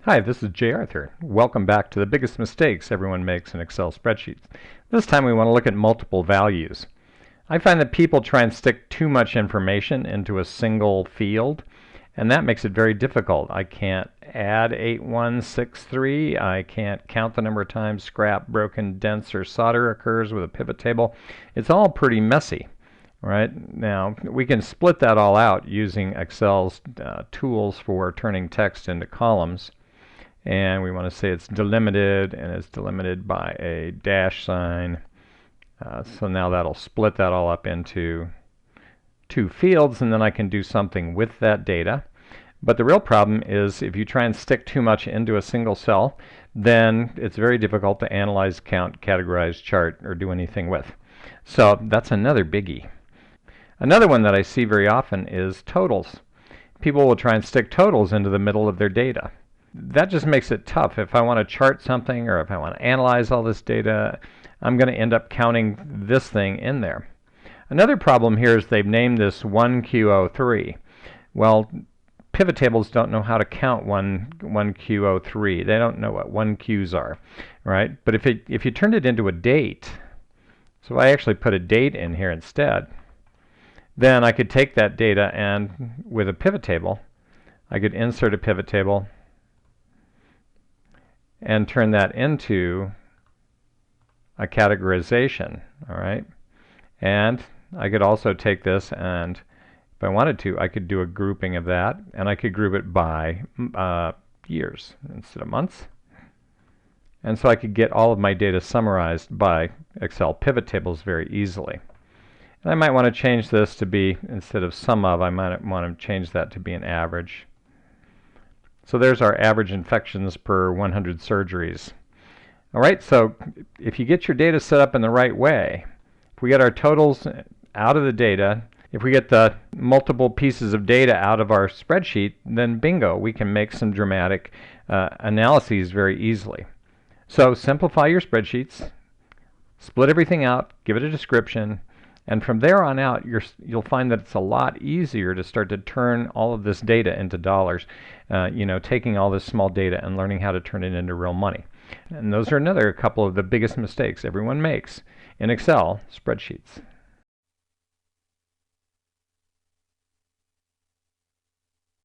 Hi, this is Jay Arthur. Welcome back to the biggest mistakes everyone makes in Excel spreadsheets. This time we want to look at multiple values. I find that people try and stick too much information into a single field, and that makes it very difficult. I can't add 8163. I can't count the number of times scrap, broken, dents, or solder occurs with a pivot table. It's all pretty messy. Right? Now, we can split that all out using Excel's tools for turning text into columns. And we want to say it's delimited, and it's delimited by a dash sign. So now that'll split that all up into two fields, and then I can do something with that data. But the real problem is if you try and stick too much into a single cell, then it's very difficult to analyze, count, categorize, chart, or do anything with. So that's another biggie. Another one that I see very often is totals. People will try and stick totals into the middle of their data. That just makes it tough. If I want to chart something or if I want to analyze all this data, I'm going to end up counting this thing in there. Another problem here is they've named this 1Q03. Well, pivot tables don't know how to count 1Q03. They don't know what 1Qs are, right? But if you turned it into a date, so I actually put a date in here instead, then I could take that data and with a pivot table, I could insert a pivot table and turn that into a categorization, all right? And I could also take this and if I wanted to, I could do a grouping of that, and I could group it by years instead of months. And so I could get all of my data summarized by Excel pivot tables very easily. And I might want to change this to be, instead of sum of, I might want to change that to be an average. So there's our average infections per 100 surgeries. All right, so if you get your data set up in the right way, if we get our totals out of the data, if we get the multiple pieces of data out of our spreadsheet, then bingo, we can make some dramatic analyses very easily. So simplify your spreadsheets, split everything out, give it a description, and from there on out, you'll find that it's a lot easier to start to turn all of this data into dollars, taking all this small data and learning how to turn it into real money. And those are another couple of the biggest mistakes everyone makes in Excel spreadsheets.